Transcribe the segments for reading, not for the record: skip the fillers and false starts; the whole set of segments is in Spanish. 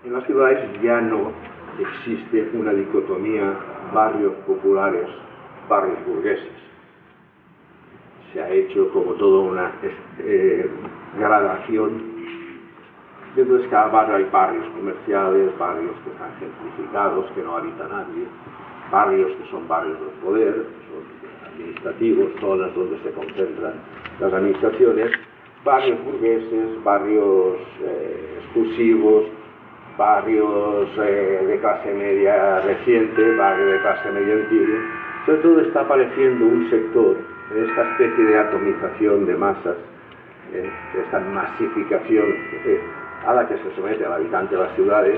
En las ciudades ya no existe una dicotomía barrios populares, barrios burgueses. Se ha hecho como toda una gradación. Dentro de cada barrio hay barrios comerciales, barrios que están gentrificados, que no habita nadie, barrios que son barrios del poder, son administrativos, zonas donde se concentran las administraciones, barrios burgueses, barrios exclusivos, barrios de clase media reciente, barrios de clase media antigua. Sobre todo está apareciendo un sector en esta especie de atomización de masas, esta masificación a la que se somete el habitante de las ciudades.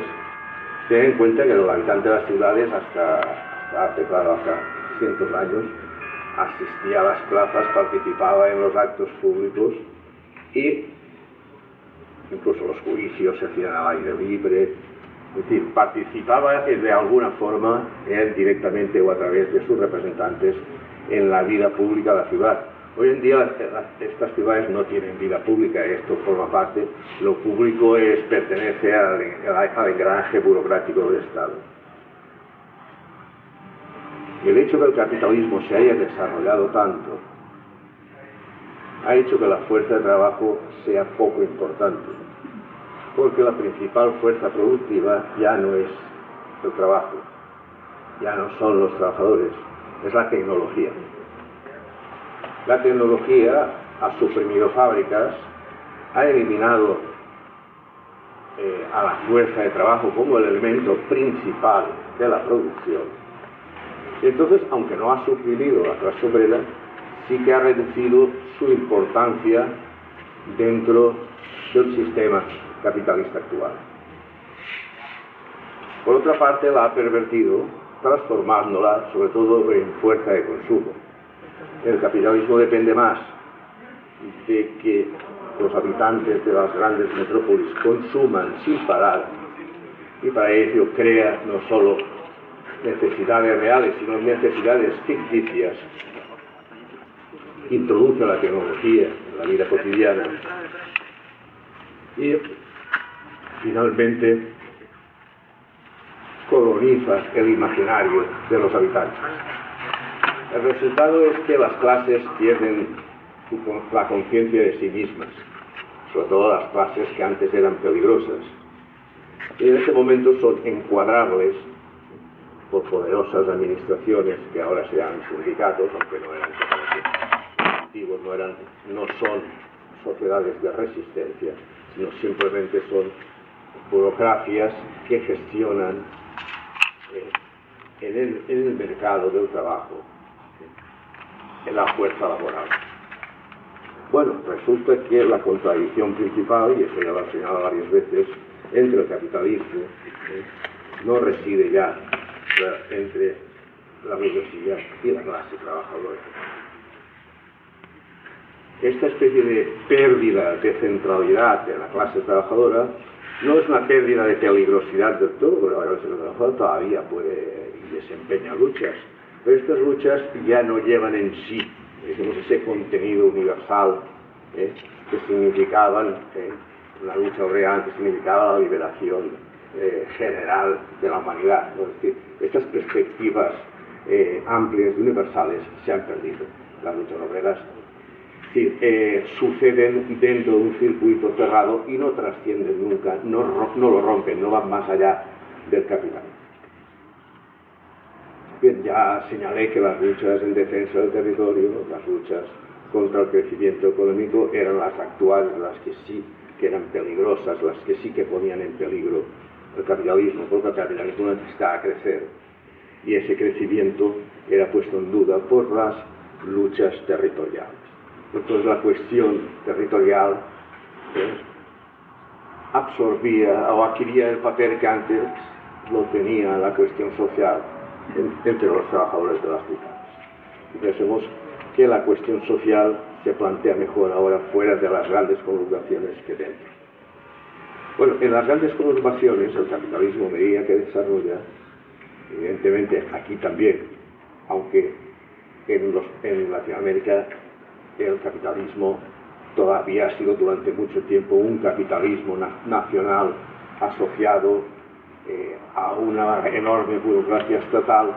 Ten en cuenta que el habitante de las ciudades hasta hace cientos de años asistía a las plazas, participaba en los actos públicos y incluso los juicios se hacían al aire libre, es decir, participaba de alguna forma, directamente o a través de sus representantes, en la vida pública de la ciudad. Hoy en día estas ciudades no tienen vida pública, esto forma parte, lo público pertenece al engranaje burocrático del Estado. Y el hecho de que el capitalismo se haya desarrollado tanto ha hecho que la fuerza de trabajo sea poco importante, porque la principal fuerza productiva ya no es el trabajo, ya no son los trabajadores, es la tecnología. La tecnología ha suprimido fábricas, ha eliminado a la fuerza de trabajo como el elemento principal de la producción. Y entonces, aunque no ha suprimido la clase obrera, sí que ha reducido su importancia dentro del sistema capitalista actual. Por otra parte, la ha pervertido, transformándola sobre todo en fuerza de consumo. El capitalismo depende más de que los habitantes de las grandes metrópolis consuman sin parar, y para ello crea no solo necesidades reales, sino necesidades ficticias. Introduce la tecnología en la vida cotidiana y finalmente coloniza el imaginario de los habitantes. El resultado es que las clases pierden la conciencia de sí mismas, sobre todo las clases que antes eran peligrosas, y en este momento son encuadrables por poderosas administraciones que ahora se llaman sindicatos, aunque no eran activos, no son sociedades de resistencia, sino simplemente son burocracias que gestionan en el mercado del trabajo, en la fuerza laboral. Bueno, resulta que la contradicción principal, y eso ya lo he señalado varias veces, entre el capitalismo no reside ya entre la burguesía y la clase trabajadora. Esta especie de pérdida de centralidad de la clase trabajadora no es una pérdida de peligrosidad del todo, porque la clase trabajadora todavía puede y desempeña luchas, pero estas luchas ya no llevan en sí, digamos, ese contenido universal que significaban la lucha obrera, que significaba la liberación general de la humanidad, ¿no? Es decir, estas perspectivas amplias y universales se han perdido. Las luchas obreras suceden dentro de un circuito cerrado y no trascienden nunca, no lo rompen, no van más allá del capital. Bien, ya señalé que las luchas en defensa del territorio, las luchas contra el crecimiento económico eran las actuales, las que sí que eran peligrosas, las que sí que ponían en peligro el capitalismo, porque el capitalismo necesitaba crecer y ese crecimiento era puesto en duda por las luchas territoriales. Entonces la cuestión territorial absorbía o adquiría el papel que antes lo tenía la cuestión social entre los trabajadores de las ciudades. Y pensemos que la cuestión social se plantea mejor ahora fuera de las grandes conurbaciones que dentro. Bueno, en las grandes conurbaciones el capitalismo a medida que desarrolla, evidentemente aquí también, aunque en Latinoamérica el capitalismo todavía ha sido durante mucho tiempo un capitalismo nacional asociado a una enorme burocracia estatal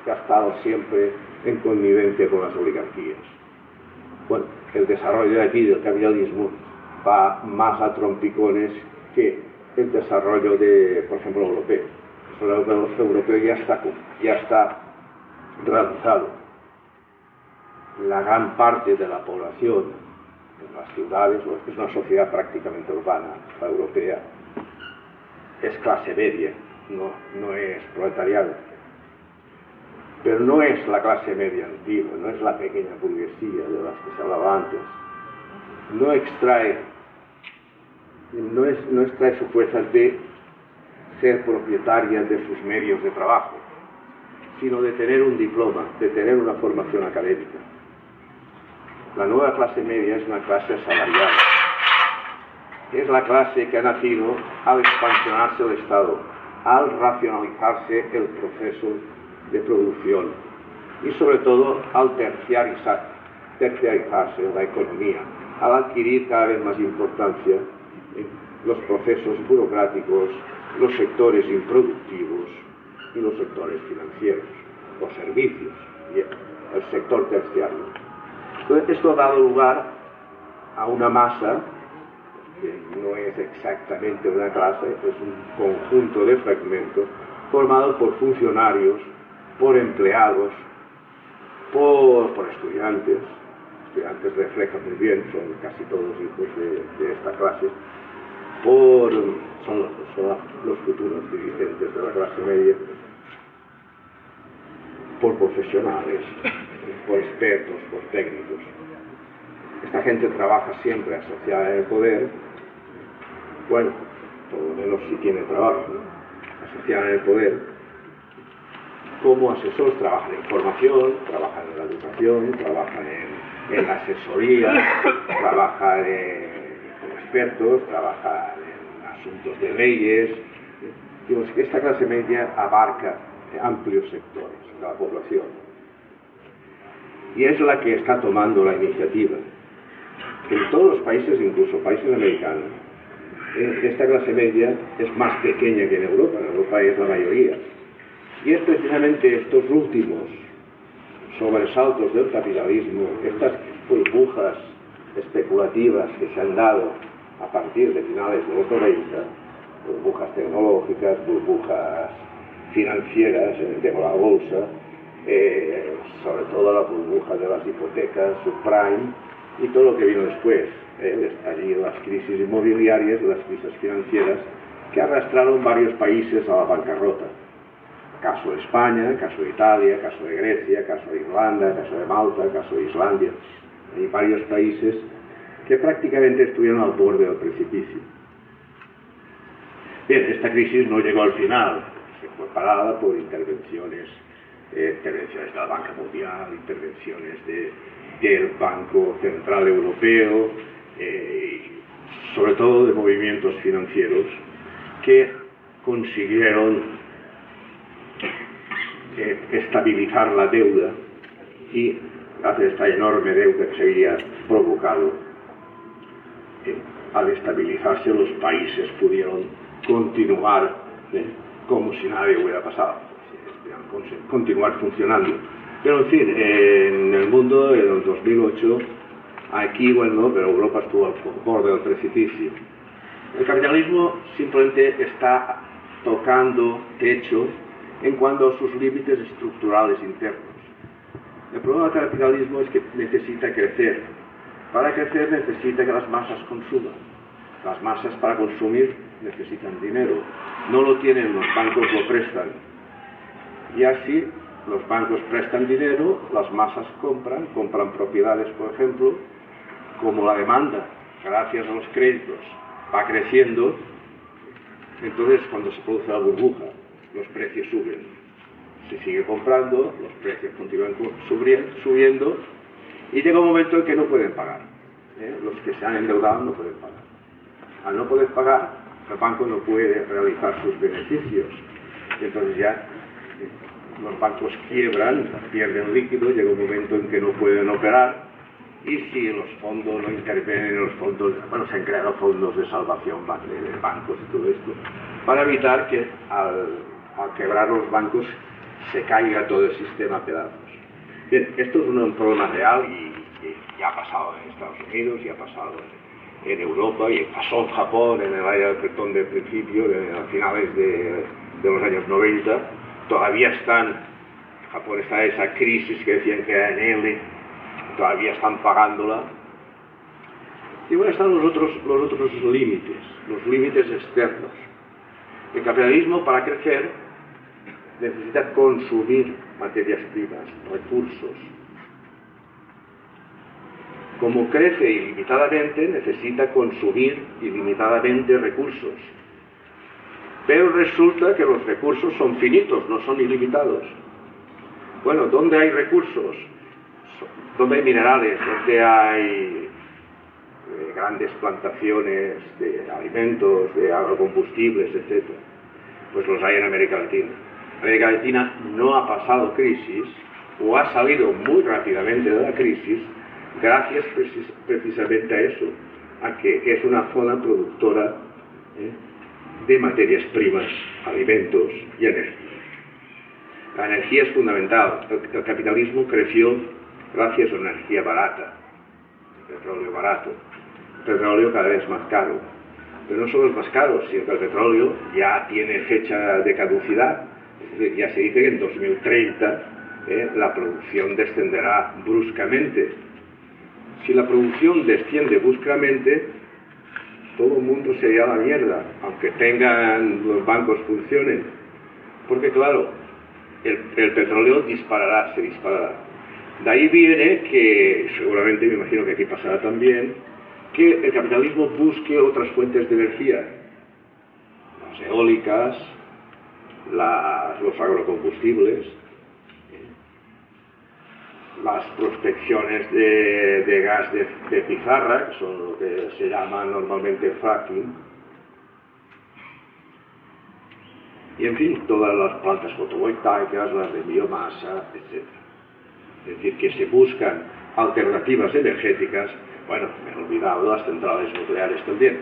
que ha estado siempre en connivencia con las oligarquías. Bueno, el desarrollo de aquí del capitalismo va más a trompicones que el desarrollo de, por ejemplo, europeo. El europeo ya está realizado. La gran parte de la población en las ciudades, es una sociedad prácticamente urbana, la europea, es clase media, no es proletariado. Pero no es la clase media antigua, no es la pequeña burguesía de las que se hablaba antes. No extrae su fuerza de ser propietarias de sus medios de trabajo, sino de tener un diploma, de tener una formación académica. La nueva clase media es una clase asalariada. Es la clase que ha nacido al expansionarse el Estado, al racionalizarse el proceso de producción y sobre todo al terciarizarse la economía, al adquirir cada vez más importancia los procesos burocráticos, los sectores improductivos y los sectores financieros, los servicios y el sector terciario. Entonces, esto ha dado lugar a una masa que no es exactamente una clase, es un conjunto de fragmentos formado por funcionarios, por empleados, por estudiantes. Estudiantes reflejan muy bien, son casi todos hijos de esta clase, son los futuros dirigentes de la clase media, por profesionales, por expertos, por técnicos. Esta gente trabaja siempre asociada en el poder, bueno, por lo menos si tiene trabajo, ¿no? Asociada en el poder, como asesores, trabajan en formación, trabajan en la educación, trabajan en la asesoría, trabajan como expertos, trabajan en asuntos de leyes. Digamos que esta clase media abarca amplios sectores de la población y es la que está tomando la iniciativa. En todos los países, incluso países americanos, esta clase media es más pequeña que en Europa es la mayoría. Y es precisamente estos últimos sobresaltos del capitalismo, estas burbujas especulativas que se han dado a partir de finales de los 90, burbujas tecnológicas, burbujas financieras, de la bolsa, sobre todo la burbuja de las hipotecas, subprime, y todo lo que vino después, el estallido, las crisis inmobiliarias, las crisis financieras, que arrastraron varios países a la bancarrota. Caso de España, caso de Italia, caso de Grecia, caso de Irlanda, caso de Malta, caso de Islandia. Hay varios países que prácticamente estuvieron al borde del precipicio. Bien, esta crisis no llegó al final, se fue parada por intervenciones de la Banca Mundial, intervenciones del Banco Central Europeo, sobre todo de movimientos financieros que consiguieron estabilizar la deuda y hacer esta enorme deuda que se había provocado. Al estabilizarse, los países pudieron continuar como si nada hubiera pasado, continuar funcionando. Pero en fin, en el mundo, en el 2008, aquí, bueno, pero Europa estuvo al borde del precipicio. El capitalismo simplemente está tocando techo en cuanto a sus límites estructurales internos. El problema del capitalismo es que necesita crecer. Para crecer necesita que las masas consuman. Las masas para consumir necesitan dinero. No lo tienen, los bancos lo prestan. Y así los bancos prestan dinero, las masas compran propiedades, por ejemplo, como la demanda, gracias a los créditos, va creciendo. Entonces, cuando se produce la burbuja, los precios suben. Se sigue comprando, los precios continúan subiendo y llega un momento en que no pueden pagar. Los que se han endeudado no pueden pagar. Al no poder pagar, el banco no puede realizar sus beneficios. Y entonces ya los bancos quiebran, pierden líquido, llega un momento en que no pueden operar y si los fondos no intervienen, los fondos, bueno, se han creado fondos de salvación de bancos y todo esto, para evitar que al quebrar los bancos se caiga todo el sistema a pedazos. Bien, esto es un problema real y ya ha pasado en Estados Unidos, ya ha pasado en Europa y pasó en Japón en el área del Bretón del principio, a finales de los años 90. Todavía en Japón está esa crisis que decían que era en L, todavía están pagándola. Y bueno, están los otros límites, los límites externos. El capitalismo, para crecer, necesita consumir materias primas, recursos. Como crece ilimitadamente, necesita consumir ilimitadamente recursos. Pero resulta que los recursos son finitos, no son ilimitados. Bueno, ¿dónde hay recursos? ¿Dónde hay minerales? ¿Dónde hay grandes plantaciones de alimentos, de agrocombustibles, etcétera? Pues los hay en América Latina. América Latina no ha pasado crisis, o ha salido muy rápidamente de la crisis, gracias precisamente a eso, a que es una zona productora de materias primas, alimentos y energía. La energía es fundamental. El capitalismo creció gracias a una energía barata, el petróleo barato, el petróleo cada vez más caro. Pero no solo es más caro, sino que el petróleo ya tiene fecha de caducidad. Es decir, ya se dice que en 2030 la producción descenderá bruscamente. Si la producción desciende bruscamente, todo el mundo se irá a la mierda, aunque los bancos funcionen. Porque claro, el petróleo se disparará. De ahí viene que, seguramente me imagino que aquí pasará también, que el capitalismo busque otras fuentes de energía. Las eólicas, los agrocombustibles, las prospecciones de gas de pizarra, que son lo que se llama normalmente fracking, y en fin, todas las plantas fotovoltaicas, las de biomasa, etc. Es decir, que se buscan alternativas energéticas. Bueno, me he olvidado las centrales nucleares también.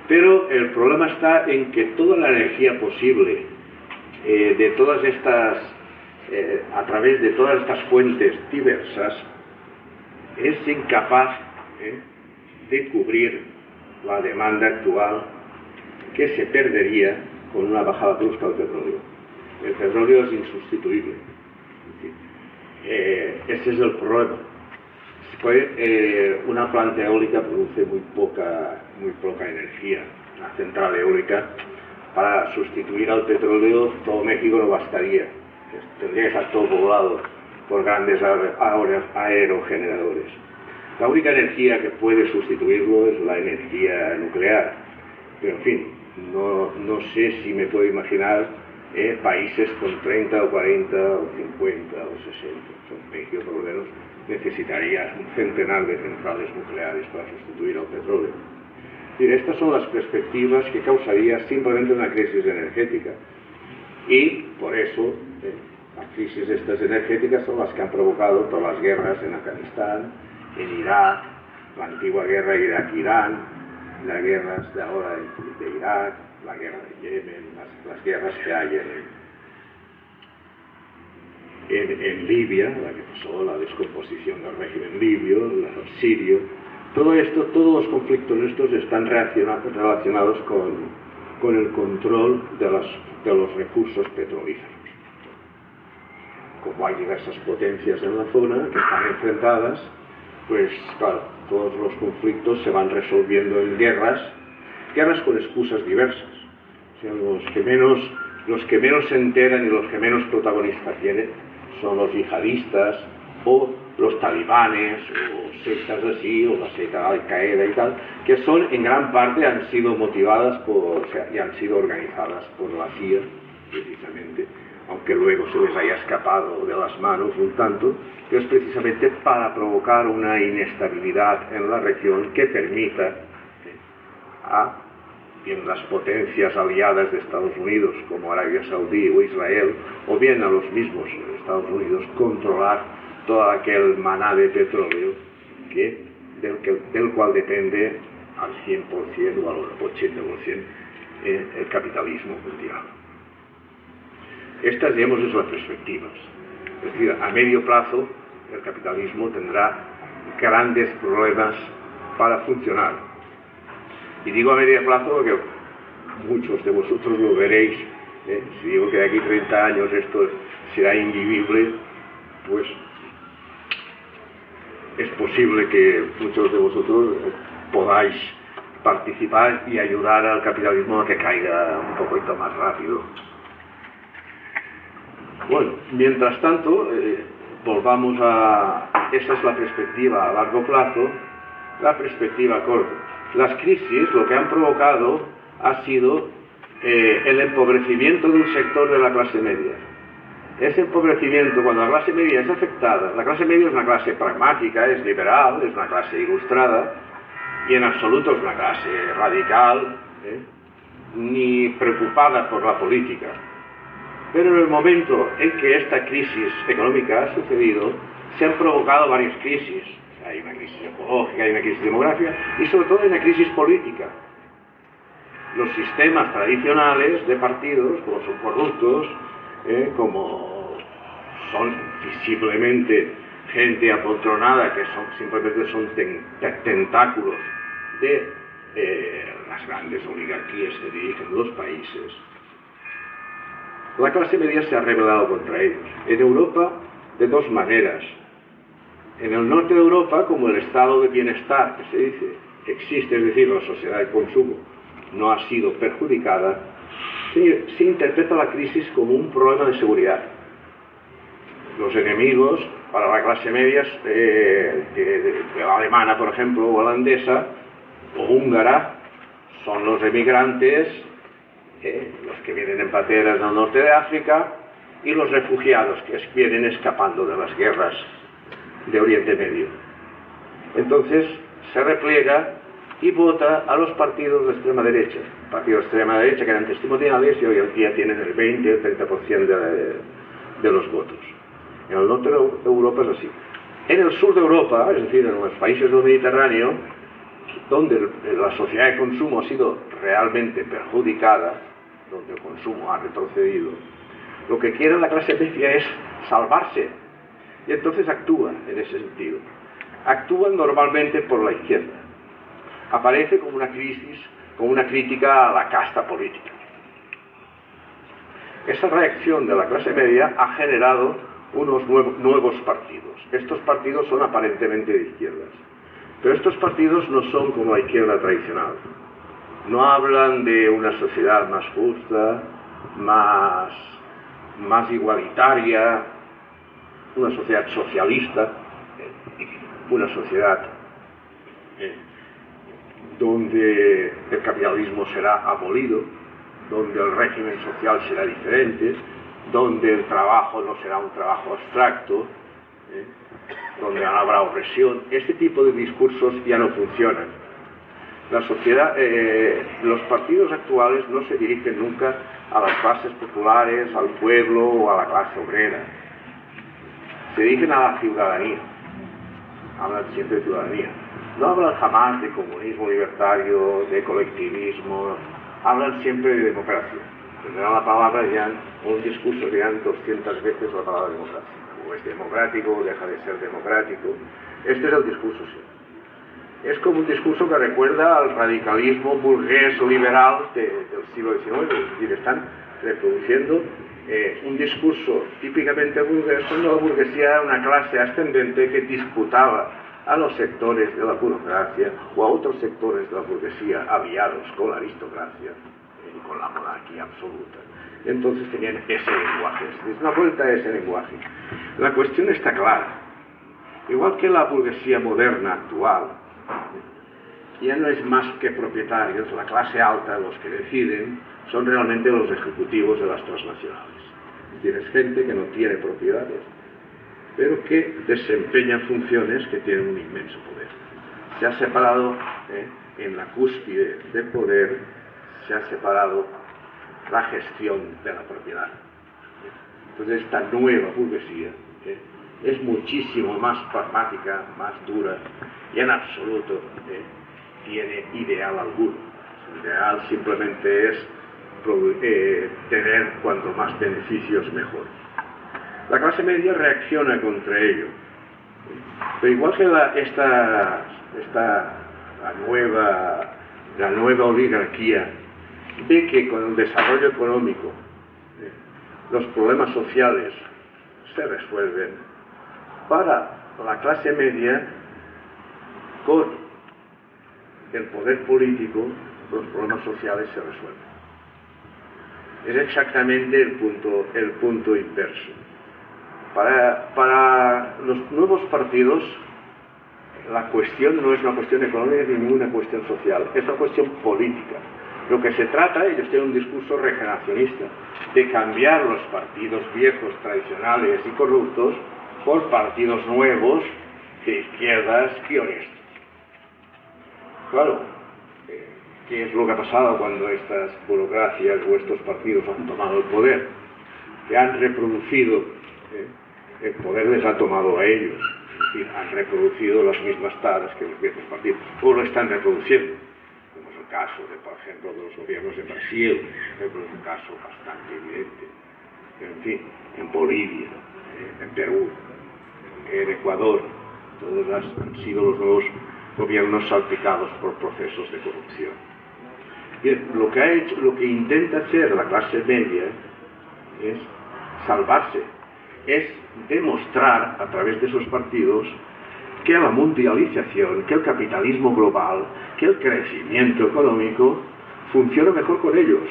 Pero el problema está en que toda la energía posible, de todas estas, a través de todas estas fuentes diversas, es incapaz de cubrir la demanda actual que se perdería con una bajada brusca del petróleo. El petróleo es insustituible. Ese es el problema. Una planta eólica produce muy poca energía. Una central eólica, para sustituir al petróleo, todo México no bastaría. Tendría que estar todo poblado por grandes aerogeneradores. La única energía que puede sustituirlo es la energía nuclear. Pero en fin, no sé si me puedo imaginar países con 30 o 40 o 50 o 60. México por lo menos necesitaría un centenar de centrales nucleares para sustituir al petróleo. Y estas son las perspectivas que causaría simplemente una crisis energética. Y por eso las crisis estas energéticas son las que han provocado todas las guerras en Afganistán, en Irak, la antigua guerra Irak-Irán, las guerras de ahora de Irak, la guerra de Yemen, las guerras que hay en Libia, la que pasó, la descomposición del régimen libio, el sirio. Todo esto, todos los conflictos estos están relacionados con el control de los recursos petrolíferos. Como hay diversas potencias en la zona que están enfrentadas, pues claro, todos los conflictos se van resolviendo en guerras con excusas diversas. O sea, los que menos se enteran y los que menos protagonistas tienen son los yihadistas o los talibanes o sectas así, o la secta Al-Qaeda y tal, que son en gran parte han sido motivadas y han sido organizadas por la CIA, precisamente, aunque luego se les haya escapado de las manos un tanto, que es precisamente para provocar una inestabilidad en la región que permita a bien las potencias aliadas de Estados Unidos, como Arabia Saudí o Israel, o bien a los mismos Estados Unidos, controlar todo aquel maná de petróleo del cual depende al 100% o al 80% el capitalismo mundial. Estas, digamos, es las perspectivas. Es decir, a medio plazo el capitalismo tendrá grandes problemas para funcionar. Y digo a medio plazo porque muchos de vosotros lo veréis. Si digo que de aquí 30 años esto será invivible, pues es posible que muchos de vosotros podáis participar y ayudar al capitalismo a que caiga un poquito más rápido. Bueno, mientras tanto, volvamos a... Esa es la perspectiva a largo plazo. La perspectiva a corto. Las crisis lo que han provocado ha sido el empobrecimiento de un sector de la clase media. Ese empobrecimiento, cuando la clase media es afectada, la clase media es una clase pragmática, es liberal, es una clase ilustrada, y en absoluto es una clase radical, ni preocupada por la política. Pero en el momento en que esta crisis económica ha sucedido, se han provocado varias crisis. Hay una crisis ecológica, hay una crisis demográfica, y sobre todo hay una crisis política. Los sistemas tradicionales de partidos, como son corruptos, como son visiblemente gente apoltronada, que simplemente son tentáculos de las grandes oligarquías que dirigen los países. La clase media se ha rebelado contra ellos. En Europa, de dos maneras. En el norte de Europa, como el estado de bienestar que se dice existe, es decir, la sociedad de consumo no ha sido perjudicada, se interpreta la crisis como un problema de seguridad. Los enemigos para la clase media alemana, por ejemplo, o holandesa, o húngara, son los emigrantes, los que vienen en pateras del norte de África, y los refugiados que vienen escapando de las guerras de Oriente Medio. Entonces se repliega y vota a los partidos de extrema derecha. Partidos de extrema derecha que eran testimoniales y hoy en día tienen el 20 o el 30% de los votos. En el norte de Europa es así. En el sur de Europa, es decir, en los países del Mediterráneo, donde la sociedad de consumo ha sido realmente perjudicada, donde el consumo ha retrocedido, lo que quiere la clase media es salvarse. Y entonces actúa en ese sentido. Actúan normalmente por la izquierda. Aparece como una crisis, como una crítica a la casta política. Esa reacción de la clase media ha generado unos nuevos partidos. Estos partidos son aparentemente de izquierdas. Pero estos partidos no son como la izquierda tradicional. No hablan de una sociedad más justa, más igualitaria, una sociedad socialista, una sociedad donde el capitalismo será abolido, donde el régimen social será diferente, donde el trabajo no será un trabajo abstracto, donde no habrá opresión. Este tipo de discursos ya no funcionan. La sociedad, los partidos actuales no se dirigen nunca a las clases populares, al pueblo o a la clase obrera. Se dirigen a la ciudadanía. Hablan siempre de ciudadanía. No hablan jamás de comunismo libertario, de colectivismo. Hablan siempre de democracia. Tendrán la palabra ya, un discurso dirán 200 veces la palabra democracia. O es democrático, o deja de ser democrático. Este es el discurso siempre. Es como un discurso que recuerda al radicalismo burgués o liberal del siglo XIX, es decir, están reproduciendo un discurso típicamente burgués, cuando la burguesía era una clase ascendente que disputaba a los sectores de la burocracia o a otros sectores de la burguesía aliados con la aristocracia y con la monarquía absoluta. Entonces tenían ese lenguaje, es una vuelta a ese lenguaje. La cuestión está clara. Igual que la burguesía moderna actual, ya no es más que propietarios, la clase alta, los que deciden, son realmente los ejecutivos de las transnacionales. Es decir, es gente que no tiene propiedades, pero que desempeña funciones que tienen un inmenso poder. Se ha separado, en la cúspide del poder, se ha separado la gestión de la propiedad. Entonces esta nueva burguesía es muchísimo más pragmática, más dura, y en absoluto tiene ideal alguno. Su ideal simplemente es tener cuanto más beneficios mejor. La clase media reacciona contra ello. Pero igual que la nueva oligarquía ve que con el desarrollo económico los problemas sociales se resuelven, para la clase media, con el poder político, los problemas sociales se resuelven. Es exactamente el punto inverso. Para los nuevos partidos, la cuestión no es una cuestión económica ni ninguna cuestión social, es una cuestión política. Lo que se trata, ellos tienen un discurso regeneracionista, de cambiar los partidos viejos, tradicionales y corruptos por partidos nuevos, de izquierdas y honestos. Claro, ¿qué es lo que ha pasado cuando estas burocracias o estos partidos han tomado el poder? Que han reproducido, el poder les ha tomado a ellos, es decir, han reproducido las mismas taras que los viejos partidos, o lo están reproduciendo, como es el caso, por ejemplo, de los gobiernos de Brasil, es un caso bastante evidente, en fin, en Bolivia, en Perú, en Ecuador, todos han sido los nuevos gobiernos salpicados por procesos de corrupción. Bien, lo que intenta hacer la clase media es salvarse, es demostrar a través de esos partidos que la mundialización, que el capitalismo global, que el crecimiento económico funciona mejor con ellos.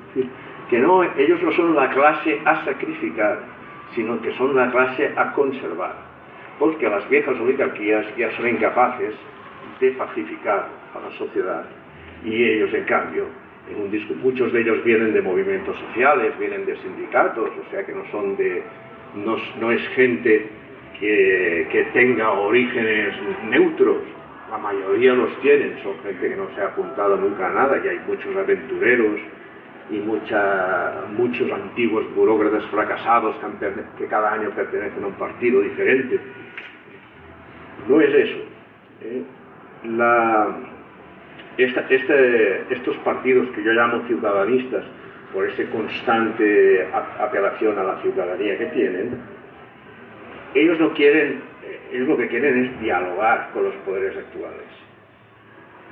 Es decir, que ellos no son la clase a sacrificar, sino que son la clase a conservar, porque las viejas oligarquías ya son incapaces de pacificar a la sociedad, y ellos, en cambio, muchos de ellos vienen de movimientos sociales, vienen de sindicatos, o sea que no es gente que tenga orígenes neutros. La mayoría los tienen, son gente que no se ha apuntado nunca a nada, y hay muchos aventureros y muchos antiguos burócratas fracasados que cada año pertenecen a un partido diferente. No es eso. Estos partidos que yo llamo ciudadanistas, por esa constante apelación a la ciudadanía que tienen, ellos lo que quieren es dialogar con los poderes actuales,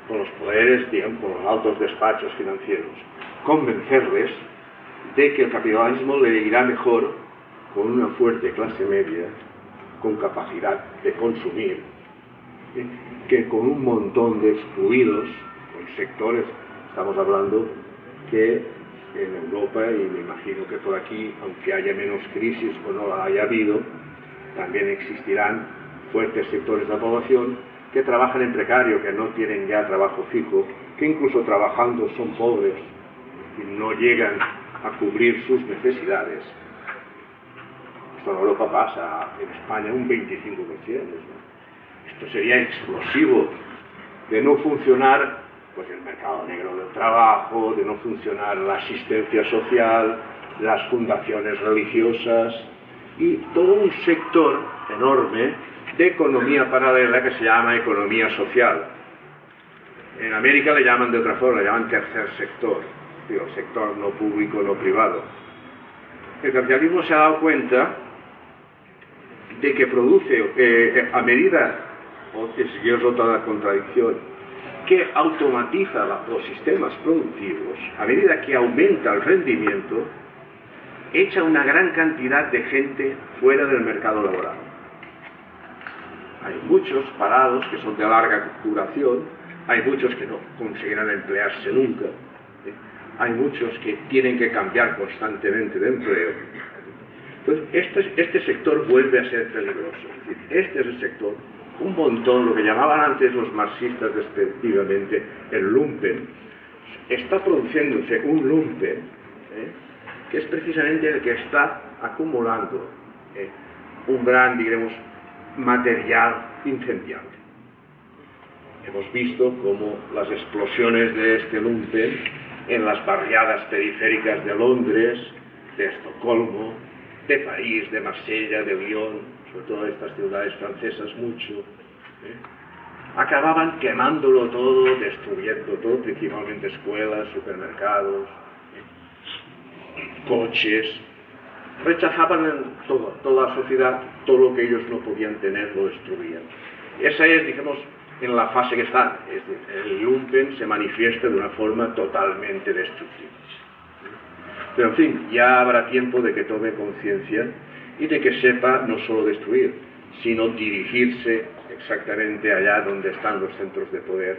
con los poderes, digamos, con los altos despachos financieros, convencerles de que el capitalismo le irá mejor con una fuerte clase media, con capacidad de consumir, que con un montón de excluidos, con sectores, estamos hablando que en Europa, y me imagino que por aquí, aunque haya menos crisis o no la haya habido, también existirán fuertes sectores de la población que trabajan en precario, que no tienen ya trabajo fijo, que incluso trabajando son pobres y no llegan a cubrir sus necesidades. Esto en Europa pasa, en España un 25%. Esto sería explosivo, de no funcionar pues el mercado negro del trabajo, de no funcionar la asistencia social, las fundaciones religiosas y todo un sector enorme de economía paralela que se llama economía social. En América le llaman de otra forma, le llaman tercer sector, digo, sector no público, no privado. El capitalismo se ha dado cuenta de que produce, a medida, es otra contradicción, que automatiza los sistemas productivos, a medida que aumenta el rendimiento, echa una gran cantidad de gente fuera del mercado laboral. Hay muchos parados que son de larga duración, hay muchos que no conseguirán emplearse nunca, hay muchos que tienen que cambiar constantemente de empleo. Entonces, este sector vuelve a ser peligroso. Es decir, este es el sector, un montón, lo que llamaban antes los marxistas despectivamente el lumpen. Está produciéndose un lumpen, que es precisamente el que está acumulando un gran, digamos, material incendiable. Hemos visto cómo las explosiones de este lumpen en las barriadas periféricas de Londres, de Estocolmo, de París, de Marsella, de Lyon, sobre todo estas ciudades francesas mucho, acababan quemándolo todo, destruyendo todo, principalmente escuelas, supermercados, coches. Rechazaban toda la sociedad, todo lo que ellos no podían tener lo destruían. Esa es, digamos, en la fase que está. Es decir, el lumpen se manifiesta de una forma totalmente destructiva. Pero en fin, ya habrá tiempo de que tome conciencia y de que sepa no solo destruir, sino dirigirse exactamente allá donde están los centros de poder,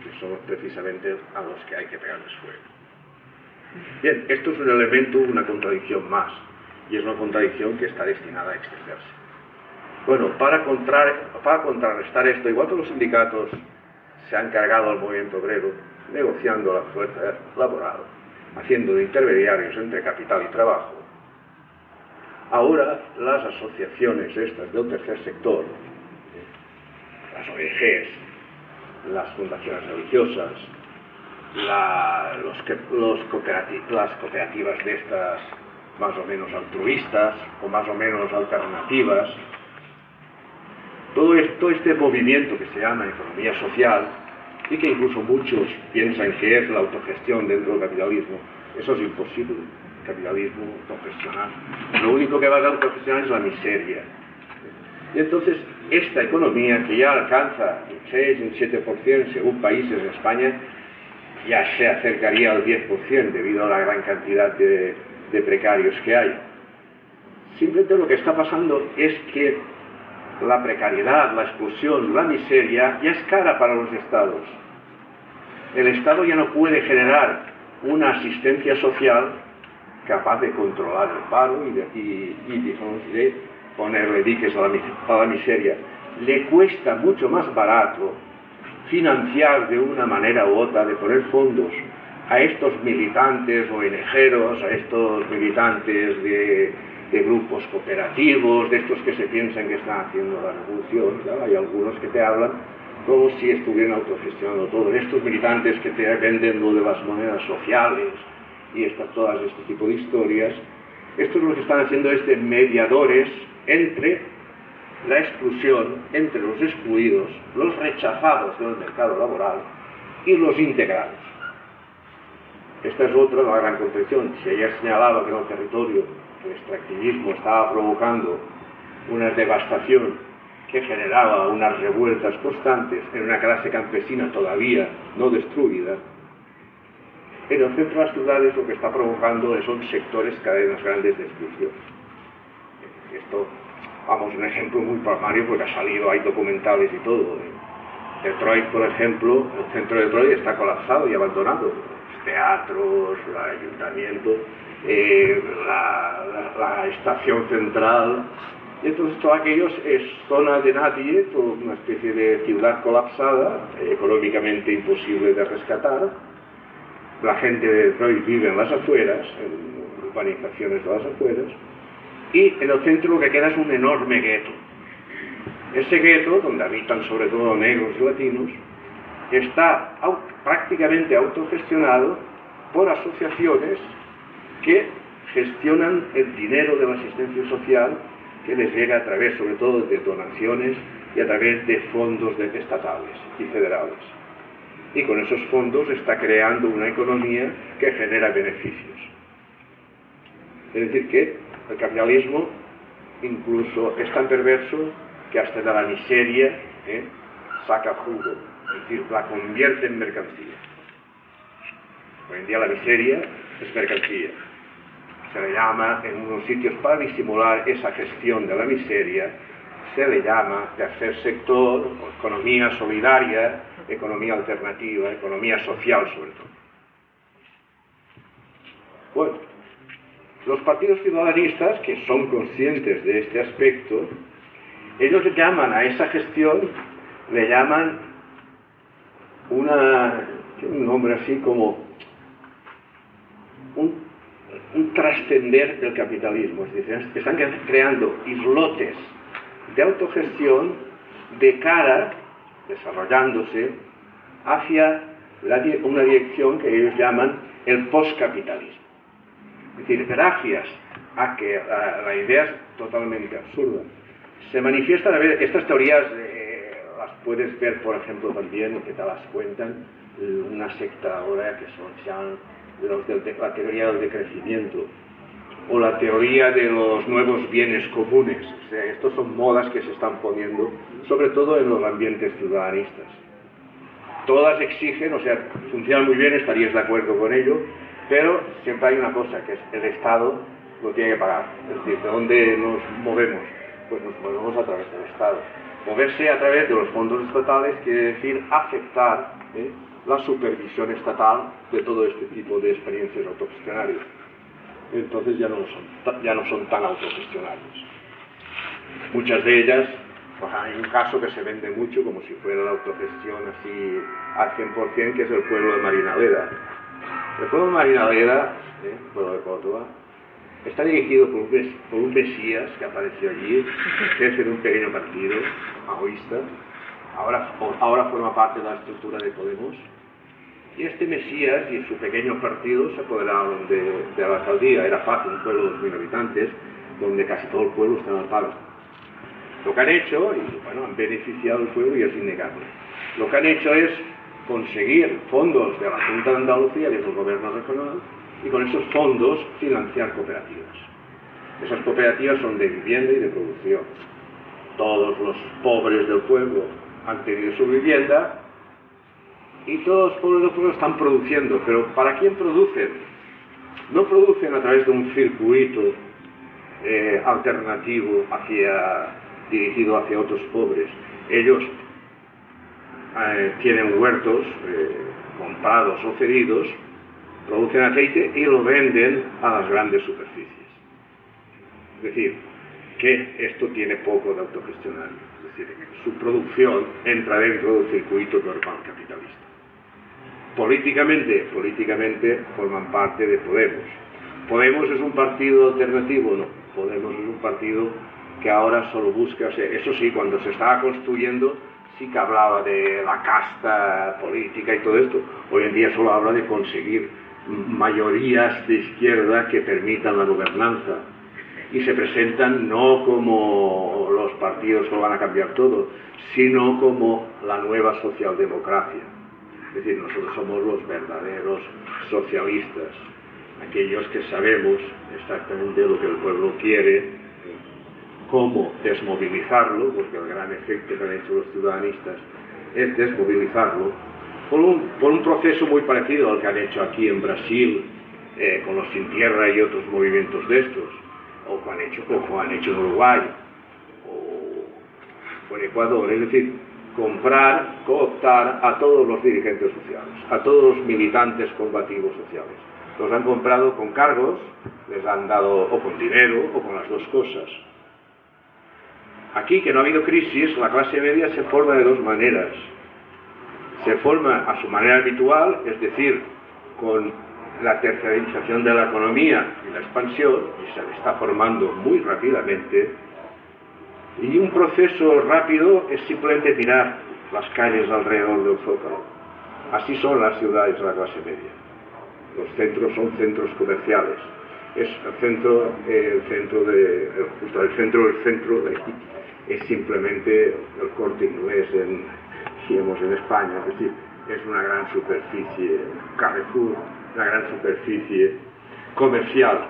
que son precisamente a los que hay que pegarles fuego. Bien, esto es un elemento, una contradicción más, y es una contradicción que está destinada a extenderse. Bueno, para contrarrestar esto, igual que los sindicatos se han cargado al movimiento obrero, negociando la fuerza laboral, haciendo de intermediarios entre capital y trabajo, ahora las asociaciones estas del tercer sector, las ONGs, las fundaciones religiosas, las cooperativas de estas más o menos altruistas o más o menos alternativas, todo este movimiento que se llama economía social y que incluso muchos piensan que es la autogestión dentro del capitalismo, eso es imposible. El capitalismo autogestionar, lo único que va a autogestionar es la miseria. Y entonces esta economía, que ya alcanza un 6, un 7% según países, en España ya se acercaría al 10% debido a la gran cantidad de precarios que hay. Simplemente lo que está pasando es que la precariedad, la exclusión, la miseria ya es cara para los estados. El Estado ya no puede generar una asistencia social capaz de controlar el paro y de ponerle diques a la miseria. Le cuesta mucho más barato financiar de una manera u otra, de poner fondos a estos militantes ONGeros, a estos militantes de grupos cooperativos, de estos que se piensan que están haciendo la revolución. ¿Claro? Hay algunos que te hablan como si estuvieran autogestionando todo. Estos militantes que te venden lo de las monedas sociales y todas este tipo de historias, estos lo que están haciendo es de mediadores entre la exclusión, entre los excluidos, los rechazados del mercado laboral y los integrados. Esta es otra de la gran contradicción. Si ayer señalaba que en el territorio el extractivismo estaba provocando una devastación que generaba unas revueltas constantes en una clase campesina todavía no destruida, en el centro de las ciudades lo que está provocando son sectores cada vez más grandes de exclusión. Esto, vamos, un ejemplo muy primario porque ha salido, hay documentales y todo. Detroit, por ejemplo, el centro de Detroit está colapsado y abandonado. Los teatros, el ayuntamiento, la estación central. Y entonces todo aquello es zona de nadie, toda una especie de ciudad colapsada, económicamente imposible de rescatar. La gente de Detroit vive en las afueras, en urbanizaciones de las afueras, y en el centro lo que queda es un enorme gueto. Ese gueto, donde habitan sobre todo negros y latinos, está prácticamente autogestionado por asociaciones que gestionan el dinero de la asistencia social que les llega a través, sobre todo, de donaciones y a través de fondos estatales y federales. Y con esos fondos está creando una economía que genera beneficios. Es decir, que el capitalismo incluso es tan perverso que hasta de la miseria saca jugo, es decir, la convierte en mercancía. Hoy en día la miseria es mercancía. Se le llama, en unos sitios, para disimular esa gestión de la miseria, se le llama tercer sector, o economía solidaria, economía alternativa, economía social sobre todo. Bueno, los partidos ciudadanistas, que son conscientes de este aspecto, ellos le llaman a esa gestión, le llaman un nombre así como un trascender del capitalismo. Es decir, están creando islotes de autogestión de cara, desarrollándose, hacia una dirección que ellos llaman el postcapitalismo. Es decir, gracias a que la idea es totalmente absurda, Se manifiestan, a ver, estas teorías las puedes ver, por ejemplo, también, que te las cuentan, una secta ahora que son la teoría del decrecimiento, o la teoría de los nuevos bienes comunes. O sea, estos son modas que se están poniendo, sobre todo en los ambientes ciudadanistas. Todas exigen, o sea, funcionan muy bien, estarías de acuerdo con ello, pero siempre hay una cosa, que es el Estado lo tiene que pagar. Es decir, ¿de dónde nos movemos? Pues nos movemos a través del Estado. Moverse a través de los fondos estatales quiere decir aceptar la supervisión estatal de todo este tipo de experiencias autogestionarias. Entonces ya no son tan autogestionarias. Muchas de ellas, pues hay un caso que se vende mucho como si fuera la autogestión así al 100%, que es el pueblo de Marinaleda. El pueblo de Marinaleda, el pueblo de Córdoba, está dirigido por un mesías que apareció allí, jefe de un pequeño partido maoísta, ahora forma parte de la estructura de Podemos, y este mesías y su pequeño partido se apoderaron de la alcaldía. Era fácil, un pueblo de 2.000 habitantes, donde casi todo el pueblo está en el paro. Lo que han hecho, y bueno, han beneficiado al pueblo y es innegable, lo que han hecho es conseguir fondos de la Junta de Andalucía y del gobierno regional, y con esos fondos financiar cooperativas. Esas cooperativas son de vivienda y de producción. Todos los pobres del pueblo han tenido su vivienda y todos los pobres del pueblo están produciendo. Pero ¿para quién producen? No producen a través de un circuito alternativo dirigido hacia otros pobres. Ellos tienen huertos comprados o cedidos, producen aceite y lo venden a las grandes superficies. Es decir, que esto tiene poco de autogestionario. Es decir, su producción entra dentro del circuito normal capitalista. Políticamente forman parte de Podemos. ¿Podemos es un partido alternativo? No. Podemos es un partido que ahora solo busca, o sea, eso sí, cuando se estaba construyendo, sí que hablaba de la casta política y todo esto. Hoy en día solo habla de conseguir mayorías de izquierda que permitan la gobernanza, y se presentan no como los partidos que lo van a cambiar todo, sino como la nueva socialdemocracia. Es decir, nosotros somos los verdaderos socialistas, aquellos que sabemos exactamente lo que el pueblo quiere, cómo desmovilizarlo, porque el gran efecto que han hecho los ciudadanistas es desmovilizarlo, por un proceso muy parecido al que han hecho aquí en Brasil, con los Sin Tierra y otros movimientos de estos, o que han hecho en Uruguay, o en Ecuador. Es decir, comprar, cooptar a todos los dirigentes sociales, a todos los militantes combativos sociales. Los han comprado con cargos, les han dado o con dinero o con las dos cosas. Aquí, que no ha habido crisis, la clase media se forma de dos maneras. Se forma a su manera habitual, es decir, con la tercerización de la economía y la expansión, y se le está formando muy rápidamente. Y un proceso rápido es simplemente mirar las calles alrededor del Zócalo. Así son las ciudades de la clase media. Los centros son centros comerciales. Es el centro es simplemente el Corte Inglés en España. Es decir, es una gran superficie, Carrefour, una gran superficie comercial,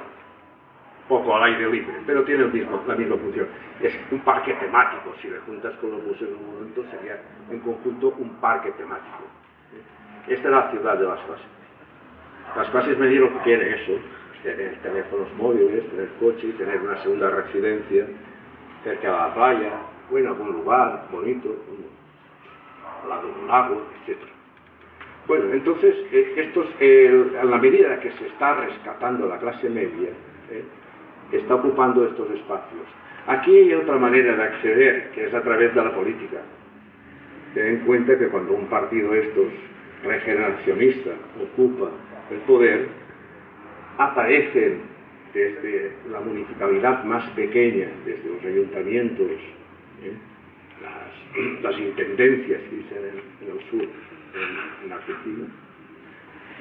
poco al aire libre, pero tiene la misma función. Es un parque temático. Si le juntas con los museos de un momento, sería en conjunto un parque temático. Esta es la ciudad de las clases. Las clases medias lo que quieren es eso: tener teléfonos móviles, tener coche, tener una segunda residencia cerca de la playa, o en algún lugar bonito, al lado de un lago, etc. Bueno, entonces, a la medida que se está rescatando la clase media, está ocupando estos espacios. Aquí hay otra manera de acceder, que es a través de la política. Ten en cuenta que cuando un partido regeneracionista ocupa el poder, aparecen desde la municipalidad más pequeña, desde los ayuntamientos, las intendencias que dicen en el sur, en Argentina.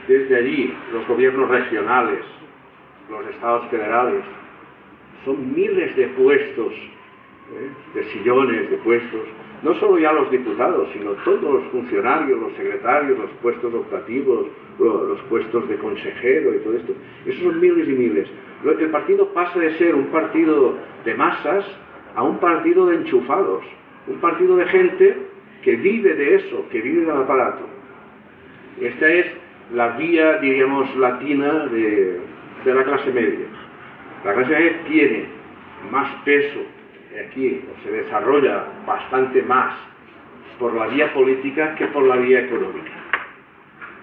Desde allí, los gobiernos regionales, los estados federales, son miles de puestos de sillones, de puestos, no solo ya los diputados, sino todos los funcionarios, los secretarios, los puestos optativos, los puestos de consejero y todo esto. Esos son miles y miles. El partido pasa de ser un partido de masas a un partido de enchufados, un partido de gente que vive de eso, que vive del aparato. Esta es la vía, diríamos, latina de la clase media. La clase media tiene más peso aquí, se desarrolla bastante más por la vía política que por la vía económica.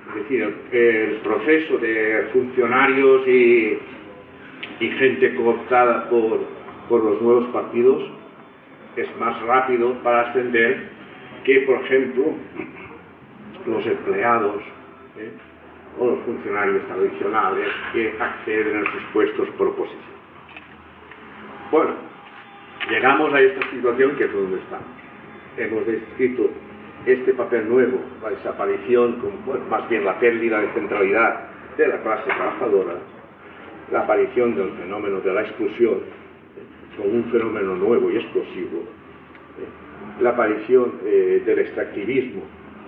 Es decir, el proceso de funcionarios y gente cooptada por los nuevos partidos es más rápido para ascender que, por ejemplo, los empleados o los funcionarios tradicionales que acceden a sus puestos por oposición. Bueno, llegamos a esta situación que es donde estamos. Hemos descrito este papel nuevo, la desaparición, más bien la pérdida de centralidad de la clase trabajadora, la aparición del fenómeno de la exclusión como un fenómeno nuevo y explosivo, la aparición del extractivismo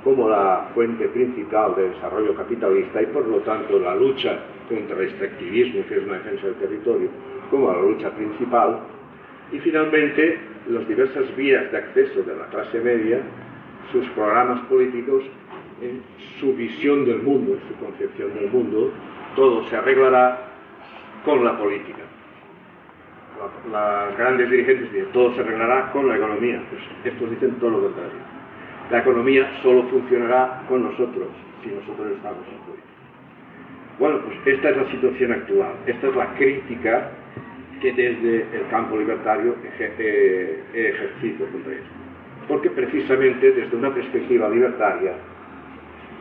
como la fuente principal del desarrollo capitalista y por lo tanto la lucha contra el extractivismo, que es una defensa del territorio, como la lucha principal, y finalmente las diversas vías de acceso de la clase media, sus programas políticos, su visión del mundo, su concepción del mundo. Todo se arreglará con la política. Las grandes dirigentes dicen, todo se arreglará con la economía. Pues estos dicen todo lo contrario. La economía solo funcionará con nosotros, si nosotros estamos en política. Bueno, pues esta es la situación actual. Esta es la crítica que desde el campo libertario he ejercido contra esto. Porque precisamente desde una perspectiva libertaria,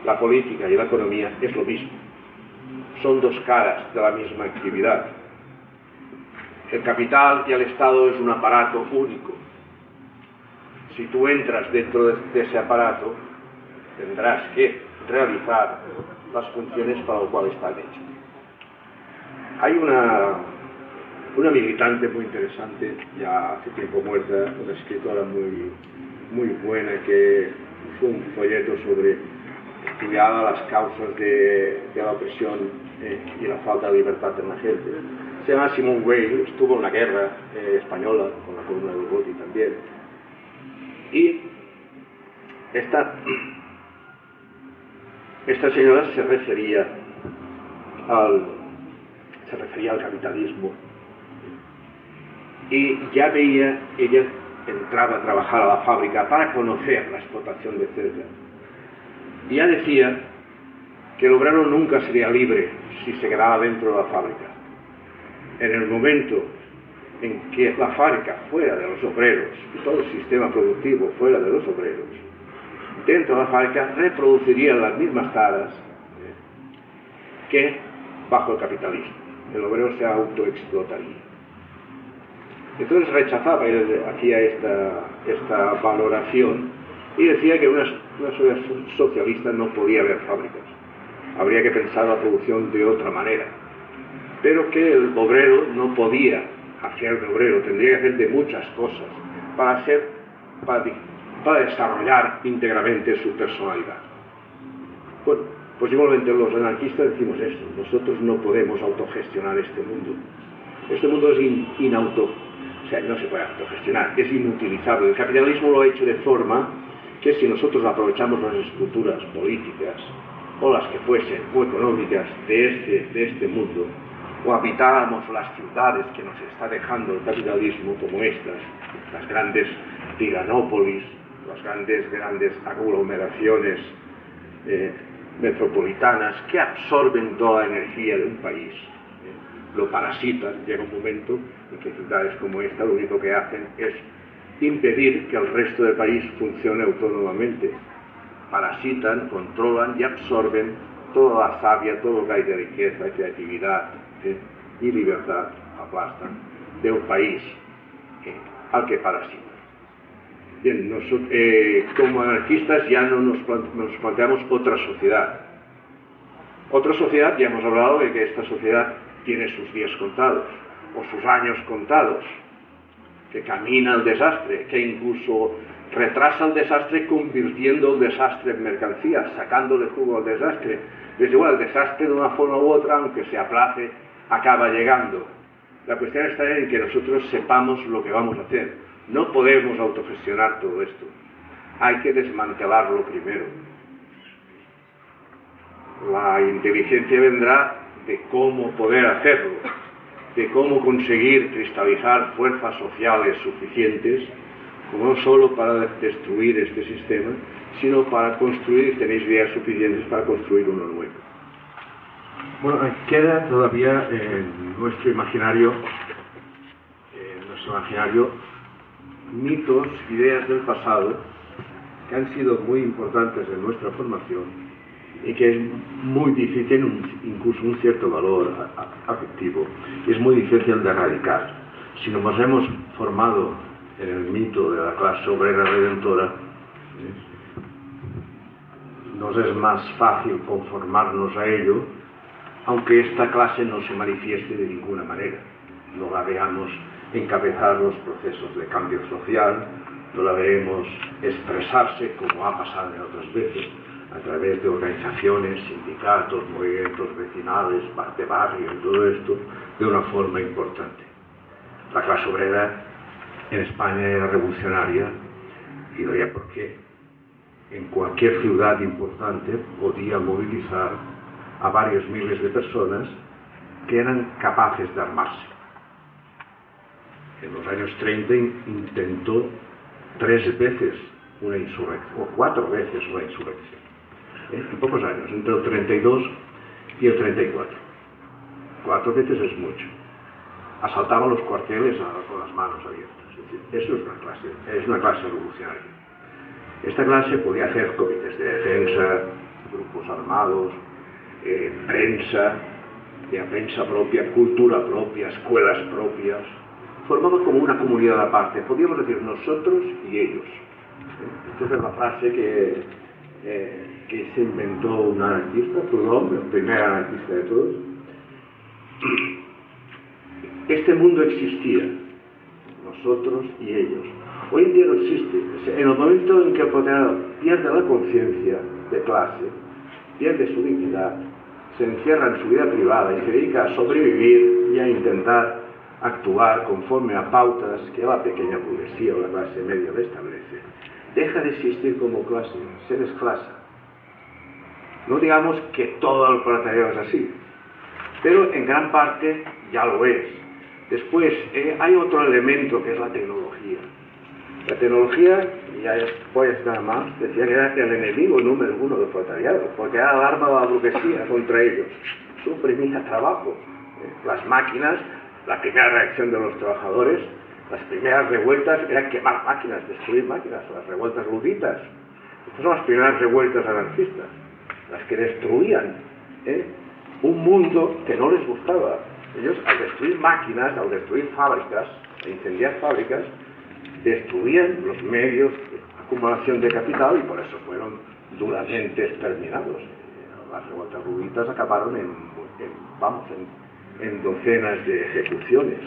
la política y la economía es lo mismo. Son dos caras de la misma actividad. El capital y el Estado es un aparato único. Si tú entras dentro de ese aparato, tendrás que realizar las funciones para las cuales están hechas. Hay una militante muy interesante, ya hace tiempo muerta, una escritora muy buena, que hizo un folleto sobre, estudiaba las causas de la opresión y la falta de libertad en la gente. Se llama Simone Weil, estuvo en la guerra española, con la columna de Boti también. Y esta señora se refería al capitalismo y ya veía, ella entraba a trabajar a la fábrica para conocer la explotación de cerca. Y ya decía que el obrero nunca sería libre si se quedaba dentro de la fábrica. En el momento en que la fábrica fuera de los obreros y todo el sistema productivo fuera de los obreros, dentro de la fábrica reproducirían las mismas taras que bajo el capitalismo. El obrero se autoexplotaría. Entonces rechazaba, hacía esta valoración y decía que una sociedad socialista no podía haber fábricas. Habría que pensar la producción de otra manera. Pero que el obrero no podía hacer de obrero, tendría que hacer de muchas cosas para desarrollar íntegramente su personalidad. Bueno, pues igualmente los anarquistas decimos esto: nosotros no podemos autogestionar este mundo. Este mundo es o sea, no se puede autogestionar, es inutilizable. El capitalismo lo ha hecho de forma que si nosotros aprovechamos las estructuras políticas o las que fuesen, o económicas de este mundo, o habitáramos las ciudades que nos está dejando el capitalismo, como estas, las grandes tiranópolis, las grandes aglomeraciones metropolitanas que absorben toda la energía de un país, lo parasitan. Llega un momento en que ciudades como esta lo único que hacen es impedir que el resto del país funcione autónomamente. Parasitan, controlan y absorben toda la savia, todo lo que hay de riqueza, creatividad y libertad, aplastan de un país al que parasitan. Bien, como anarquistas ya no nos planteamos otra sociedad. Otra sociedad, ya hemos hablado de que esta sociedad tiene sus días contados, o sus años contados. que camina al desastre, que incluso retrasa el desastre convirtiendo el desastre en mercancía, sacándole jugo al desastre. Es igual, el desastre de una forma u otra, aunque se aplace, acaba llegando. La cuestión está en que nosotros sepamos lo que vamos a hacer. No podemos autogestionar todo esto. Hay que desmantelarlo primero. La inteligencia vendrá de cómo poder hacerlo, de cómo conseguir cristalizar fuerzas sociales suficientes, no solo para destruir este sistema, sino para construir, tenéis ideas suficientes para construir uno nuevo. Bueno, queda todavía en nuestro imaginario, mitos, ideas del pasado que han sido muy importantes en nuestra formación y que es muy difícil, tienen incluso un cierto valor afectivo, y es muy difícil de erradicar. Si nos hemos formado en el mito de la clase obrera redentora, nos es más fácil conformarnos a ello, aunque esta clase no se manifieste de ninguna manera. No la veamos encabezar los procesos de cambio social, no la veremos expresarse, como ha pasado en otras veces, a través de organizaciones, sindicatos, movimientos vecinales, de barrio y todo esto, de una forma importante. La clase obrera en España era revolucionaria, y diría por qué. En cualquier ciudad importante podía movilizar a varios miles de personas que eran capaces de armarse. En los años 30 intentó 3 veces una insurrección, o 4 veces una insurrección. En pocos años, entre el 32 y el 34. 4 veces es mucho. Asaltaban los cuarteles con las manos abiertas. Es decir, eso es una clase revolucionaria. Esta clase podía hacer comités de defensa, grupos armados, prensa propia, cultura propia, escuelas propias. Formaba como una comunidad aparte. Podríamos decir nosotros y ellos. Esta es la frase que se inventó un anarquista, Proudhon, el primer anarquista de todos. Este mundo existía, nosotros y ellos. Hoy en día no existe. En el momento en que el proletariado pierde la conciencia de clase, pierde su dignidad, se encierra en su vida privada y se dedica a sobrevivir y a intentar actuar conforme a pautas que la pequeña burguesía o la clase media le establece, deja de existir como clase, se desclasa. No digamos que todo el proletariado es así, pero en gran parte ya lo es. Después, hay otro elemento que es la tecnología. La tecnología, ya después nada más, decía que era el enemigo número 1 del proletariado, porque era el arma de la burguesía contra ellos. Suprimía trabajo. Las máquinas, la primera reacción de los trabajadores, las primeras revueltas eran quemar máquinas, destruir máquinas, las revueltas luditas. Estas son las primeras revueltas anarquistas, las que destruían un mundo que no les gustaba. Ellos, al destruir máquinas, al destruir fábricas, a incendiar fábricas, destruían los medios de acumulación de capital y por eso fueron duramente exterminados. Las revueltas luditas acabaron en docenas de ejecuciones.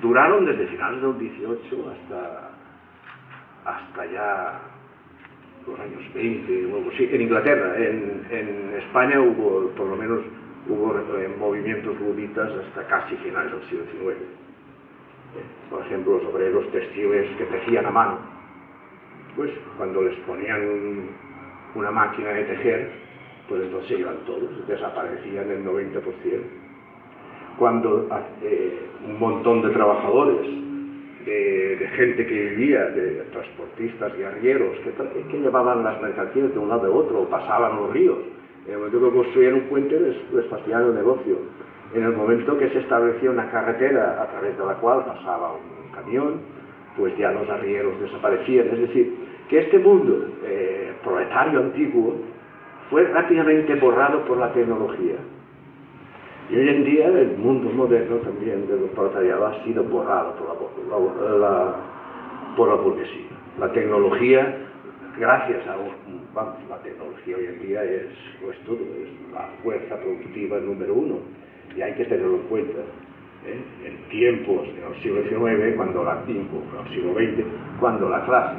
Duraron desde finales del 18 hasta ya los años 20 o algo así. En Inglaterra, en España por lo menos hubo movimientos luditas hasta casi finales del siglo XIX. Por ejemplo, los obreros textiles que tejían a mano, pues cuando les ponían una máquina de tejer, pues entonces se iban todos, desaparecían el 90%. Cuando un montón de trabajadores, de gente que vivía, de transportistas y arrieros, que llevaban las mercancías de un lado a otro, o pasaban los ríos, en el momento que construían un puente les fastidiaban el negocio. En el momento que se establecía una carretera a través de la cual pasaba un camión, pues ya los arrieros desaparecían. Es decir, que este mundo proletario antiguo fue rápidamente borrado por la tecnología. Y hoy en día el mundo moderno también del proletariado ha sido borrado por la burguesía. La tecnología, gracias a la tecnología hoy en día es todo, es la fuerza productiva número 1. Y hay que tenerlo en cuenta. tiempos, en el siglo XIX, cuando el siglo XX, cuando la clase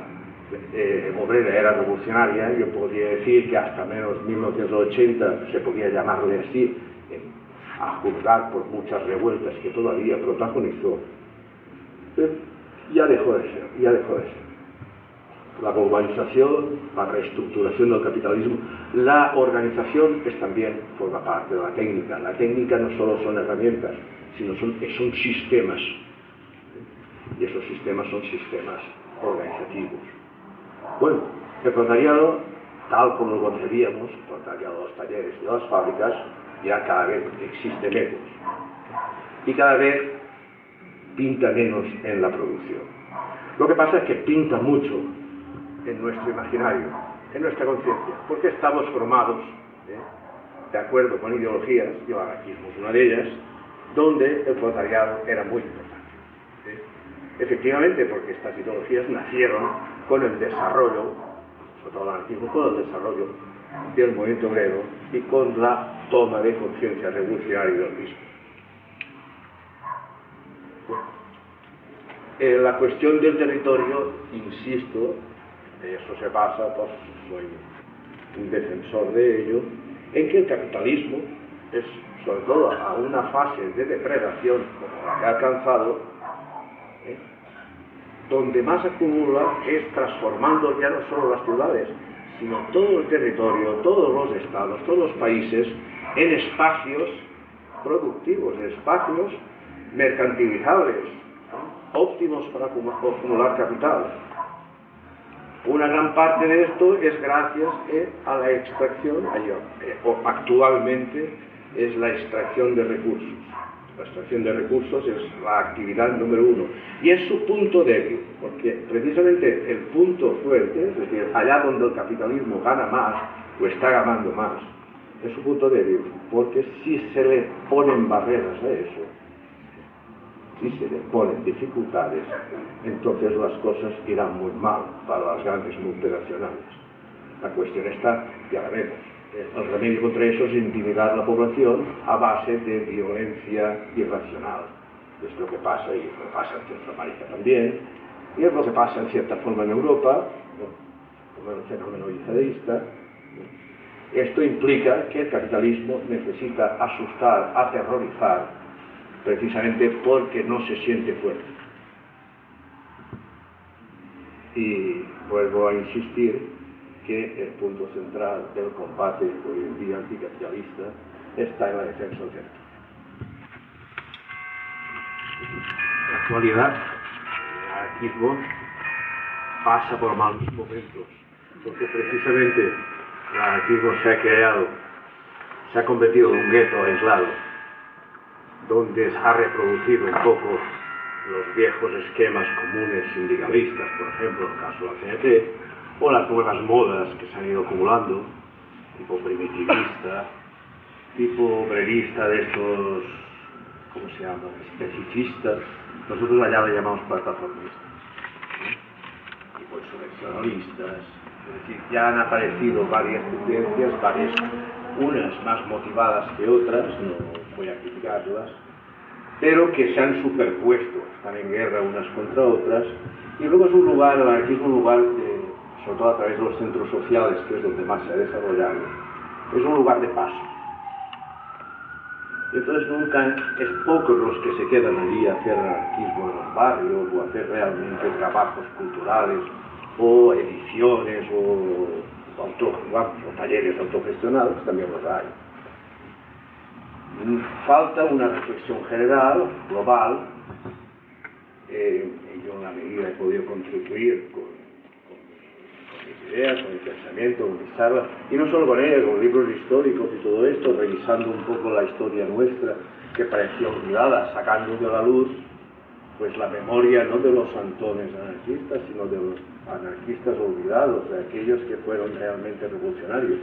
obrera era revolucionaria, yo podría decir que hasta menos 1980 se podía llamarle así, a juzgar por muchas revueltas que todavía protagonizó, pero ya dejó de ser. La globalización, la reestructuración del capitalismo, la organización también forma parte de la técnica. La técnica no solo son herramientas, sino son sistemas. Y esos sistemas son sistemas organizativos. Bueno, el proletariado, tal como lo concebíamos, el proletariado de los talleres y de las fábricas, ya cada vez existe menos. Y cada vez pinta menos en la producción. Lo que pasa es que pinta mucho en nuestro imaginario, en nuestra conciencia, porque estamos formados, de acuerdo con ideologías, y el anarquismo es una de ellas, donde el proletariado era muy importante. Efectivamente, porque estas ideologías nacieron con el desarrollo, sobre todo el anarquismo, con el desarrollo del movimiento obrero y con la toma de conciencia revolucionaria del mismo. La cuestión del territorio, insisto, eso se basa, pues soy un defensor de ello, en que el capitalismo es, sobre todo a una fase de depredación como la que ha alcanzado, donde más acumula es transformando ya no solo las ciudades, sino todo el territorio, todos los estados, todos los países, en espacios productivos, en espacios mercantilizables, óptimos para acumular capital. Una gran parte de esto es gracias a la extracción, o actualmente es la extracción de recursos. La extracción de recursos es la actividad número uno y es su punto débil, porque precisamente el punto fuerte, es decir, allá donde el capitalismo gana más o está ganando más, es su punto débil, porque si se le ponen barreras a eso, si se le ponen dificultades, entonces las cosas irán muy mal para las grandes multinacionales. La cuestión está, ya la vemos, el remedio contra eso es intimidar a la población a base de violencia irracional. Es lo que pasa, y lo que pasa en Centroamérica también, y es lo que pasa en cierta forma en Europa, como el fenómeno yihadista. Esto implica que el capitalismo necesita asustar, aterrorizar, precisamente porque no se siente fuerte. Y vuelvo a insistir que el punto central del combate hoy en día anticapitalista está en la defensa del territorio. En la actualidad, el anarquismo pasa por malos momentos, porque precisamente el anarquismo se ha convertido en un gueto aislado, donde se ha reproducido un poco los viejos esquemas comunes sindicalistas, por ejemplo, en el caso de la CNT, o las nuevas modas que se han ido acumulando, tipo primitivista, tipo obrerista de estos, ¿cómo se llama?, especificistas. Nosotros allá le llamamos plataformistas, tipo insurreccionalistas. Es decir, ya han aparecido varias tendencias, unas más motivadas que otras, no voy a criticarlas, pero que se han superpuesto, están en guerra unas contra otras, y luego es un lugar, el anarquismo es un lugar, sobre todo a través de los centros sociales, que es donde más se ha desarrollado, es un lugar de paso. Y entonces nunca, es pocos los que se quedan allí a hacer anarquismo en los barrios, o hacer realmente trabajos culturales, o ediciones, o talleres autogestionados, también los hay. Falta una reflexión general, global, y yo en la medida he podido contribuir con mis ideas, con mi pensamiento, con mis charlas, y no solo con ellas, con libros históricos y todo esto, revisando un poco la historia nuestra, que parecía olvidada, sacando de la luz pues la memoria no de los santones anarquistas, sino de los anarquistas olvidados, de aquellos que fueron realmente revolucionarios.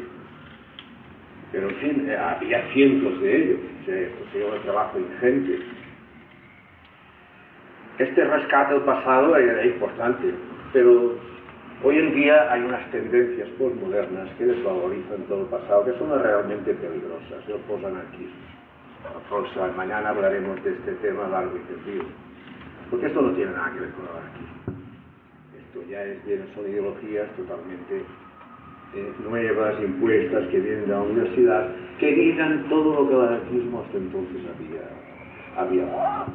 Pero en fin, había cientos de ellos, se hizo un trabajo ingente. Este rescate del pasado era importante, pero hoy en día hay unas tendencias postmodernas que desvalorizan todo el pasado, que son las realmente peligrosas, el posanarquismo. Mañana hablaremos de este tema largo y tendido, porque esto no tiene nada que ver con el anarquismo. Esto ya son ideologías totalmente nuevas, impuestas, que vienen de la universidad, que niegan todo lo que el anarquismo hasta entonces había pasado.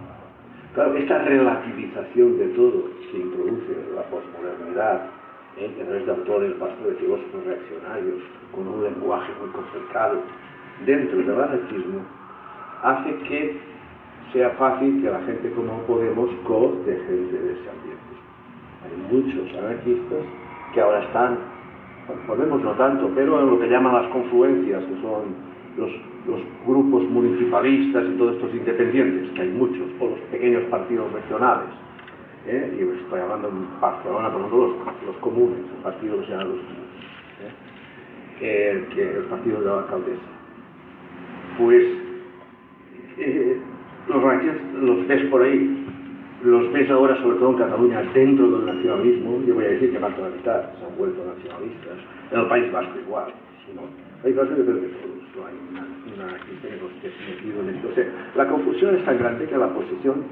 Claro, esta relativización de todo que introduce la posmodernidad, a través de autores bastante de filósofos reaccionarios, con un lenguaje muy complicado, dentro del anarquismo, hace que sea fácil que la gente como Podemos coopte gente de ese ambiente. Hay muchos anarquistas que ahora están, Podemos no tanto, pero en lo que llaman las confluencias, que son los grupos municipalistas y todos estos independientes, que hay muchos, o los pequeños partidos regionales. Y estoy hablando en Barcelona, por ejemplo, los comunes, el partido que se llama los comunes, el partido de la alcaldesa. Pues los anarquistas los ves por ahí, los ves ahora sobre todo en Cataluña dentro del nacionalismo. Yo voy a decir que más de la mitad se han vuelto nacionalistas, en el País Vasco igual, ¿no? El País Vasco yo creo que todos, no hay un anarquista que no esté metido en esto. O sea, la confusión es tan grande que la posición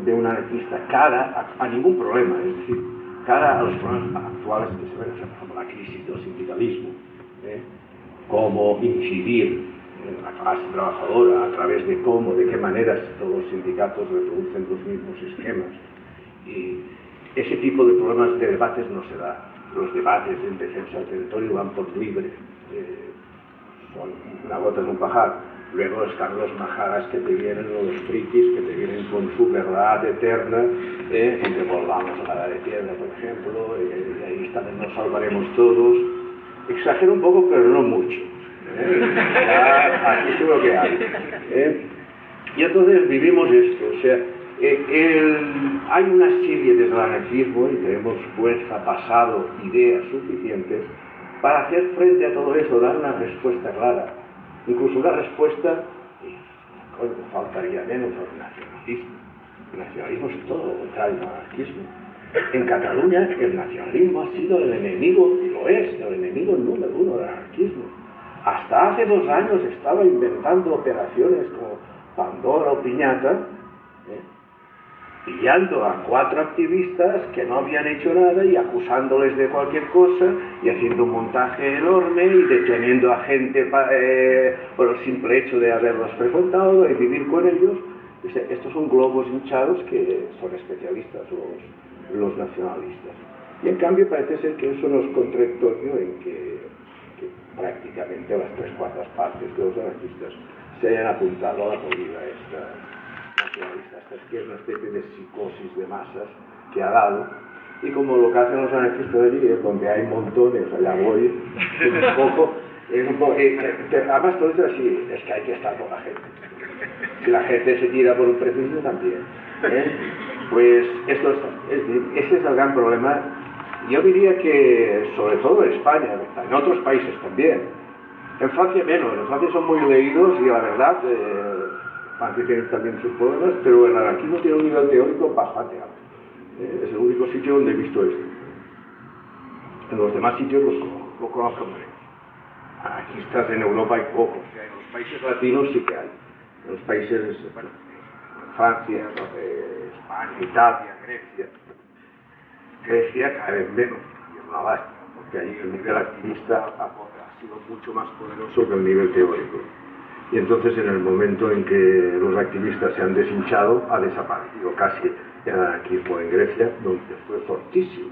de un anarquista cara a ningún problema, es decir, cara a los problemas actuales que se ven, o sea, por ejemplo, la crisis del sindicalismo, cómo incidir en la clase trabajadora a través de de qué maneras todos los sindicatos reproducen los mismos esquemas. Y ese tipo de problemas de debates no se da. Los debates en defensa del territorio van por libre, son una gota en un pajar. Luego están los majaras que te vienen, los frikis que te vienen con su verdad eterna, en que volvamos a la edad de piedra, por ejemplo, y ahí también nos salvaremos todos. Exagero un poco, pero no mucho. Ya, aquí seguro que hay. Y entonces vivimos esto, o sea, hay una serie desde el anarquismo, y tenemos fuerza, pasado, ideas suficientes para hacer frente a todo eso, dar una respuesta clara. Incluso una respuesta, faltaría menos al nacionalismo. El nacionalismo es todo lo contrario al anarquismo. En Cataluña el nacionalismo ha sido el enemigo, y lo es, el enemigo número uno del anarquismo. Hasta hace 2 años estaba inventando operaciones como Pandora o Piñata, pillando a 4 activistas que no habían hecho nada y acusándoles de cualquier cosa y haciendo un montaje enorme y deteniendo a gente por el simple hecho de haberlos frecuentado, de vivir con ellos. Estos son globos hinchados que son especialistas los nacionalistas. Y en cambio parece ser que eso no es contradictorio en que prácticamente las 3/4 partes de los anarquistas se hayan apuntado a la movida esta nacionalista, que es una especie de psicosis de masas que ha dado, y como lo que hacen los anarquistas allí es donde hay montones, allá voy, además todo eso así, es que hay que estar con la gente. Si la gente se tira por un precipicio también, pues ese es el gran problema. Yo diría que sobre todo en España, en otros países también, en Francia menos, en Francia son muy leídos y la verdad Francia tiene también sus problemas, pero el anarquismo tiene un nivel teórico bastante alto. Es el único sitio donde he visto esto. En los demás sitios lo conozco menos. Anarquistas en Europa hay pocos. En los países latinos sí que hay. En los países, bueno, Francia, España, Italia, Grecia cada vez menos, y es una lástima, porque allí el nivel activista ha sido mucho más poderoso que el nivel teórico. Y entonces en el momento en que los activistas se han deshinchado, ha desaparecido casi el anarquismo en Grecia, donde fue fortísimo.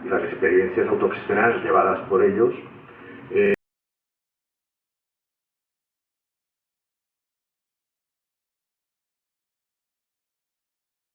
Y las experiencias autogestionadas llevadas por ellos